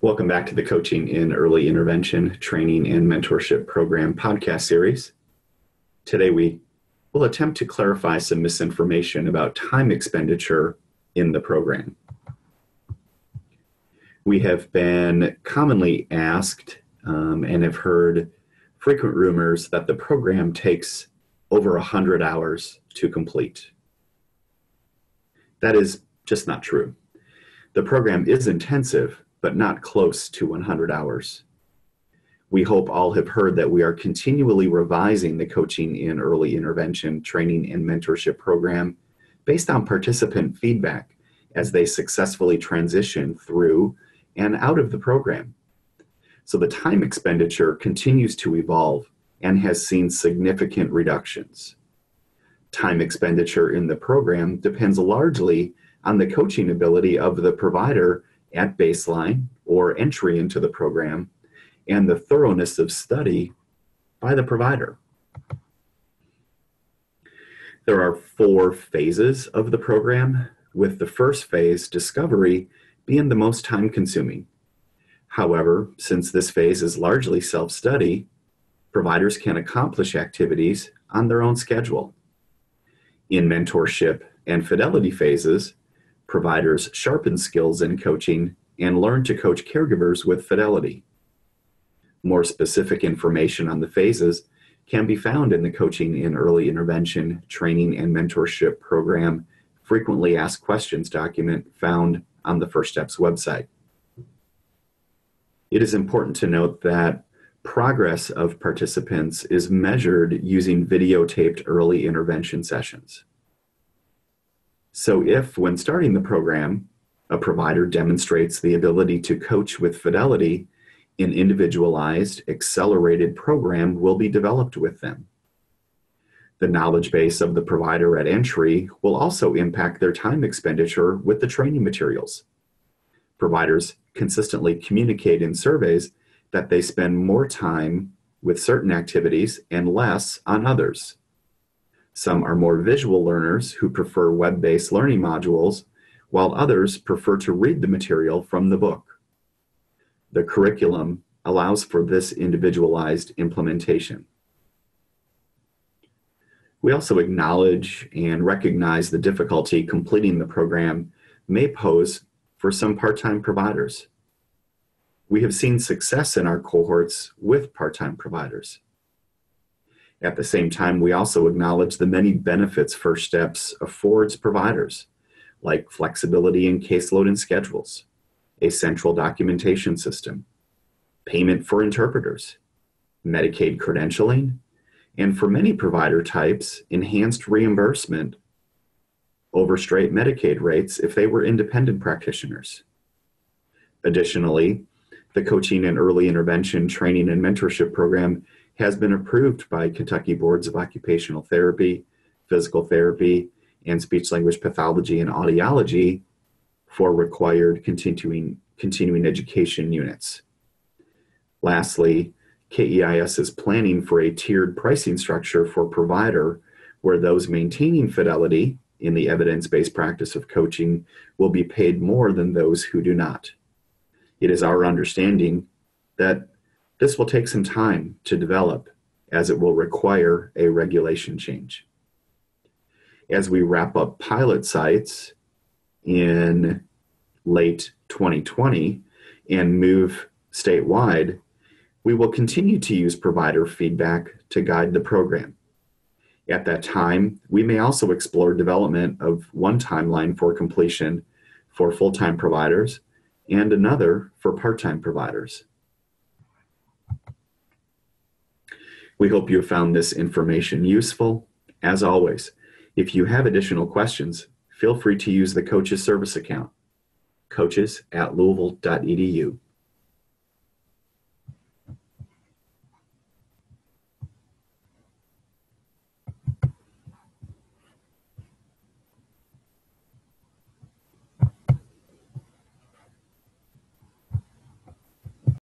Welcome back to the Coaching in Early Intervention Training and Mentorship Program podcast series. Today we will attempt to clarify some misinformation about time expenditure in the program. We have been commonly asked and have heard frequent rumors that the program takes over 100 hours to complete. That is just not true. The program is intensive, but not close to 100 hours. We hope all have heard that we are continually revising the Coaching in Early Intervention Training and Mentorship Program based on participant feedback as they successfully transition through and out of the program. So the time expenditure continues to evolve and has seen significant reductions. Time expenditure in the program depends largely on the coaching ability of the provider at baseline or entry into the program, and the thoroughness of study by the provider. There are 4 phases of the program, with the first phase, discovery, being the most time-consuming. However, since this phase is largely self-study, providers can accomplish activities on their own schedule. In mentorship and fidelity phases, providers sharpen skills in coaching and learn to coach caregivers with fidelity. More specific information on the phases can be found in the Coaching in Early Intervention Training and Mentorship Program Frequently Asked Questions document found on the First Steps website. It is important to note that progress of participants is measured using videotaped early intervention sessions. So if, when starting the program, a provider demonstrates the ability to coach with fidelity, an individualized, accelerated program will be developed with them. The knowledge base of the provider at entry will also impact their time expenditure with the training materials. Providers consistently communicate in surveys that they spend more time with certain activities and less on others. Some are more visual learners who prefer web-based learning modules, while others prefer to read the material from the book. The curriculum allows for this individualized implementation. We also acknowledge and recognize the difficulty completing the program may pose for some part-time providers. We have seen success in our cohorts with part-time providers. At the same time, we also acknowledge the many benefits First Steps affords providers, like flexibility in caseload and schedules, a central documentation system, payment for interpreters, Medicaid credentialing, and for many provider types, enhanced reimbursement over straight Medicaid rates if they were independent practitioners. Additionally, the Coaching and Early Intervention Training and Mentorship Program has been approved by Kentucky Boards of Occupational Therapy, Physical Therapy, and Speech-Language Pathology and Audiology for required continuing education units. Lastly, KEIS is planning for a tiered pricing structure for provider where those maintaining fidelity in the evidence-based practice of coaching will be paid more than those who do not. It is our understanding that this will take some time to develop, as it will require a regulation change. As we wrap up pilot sites in late 2020 and move statewide, we will continue to use provider feedback to guide the program. At that time, we may also explore development of one timeline for completion for full-time providers and another for part-time providers. We hope you have found this information useful. As always, if you have additional questions, feel free to use the Coaches Service account, coaches@louisville.edu.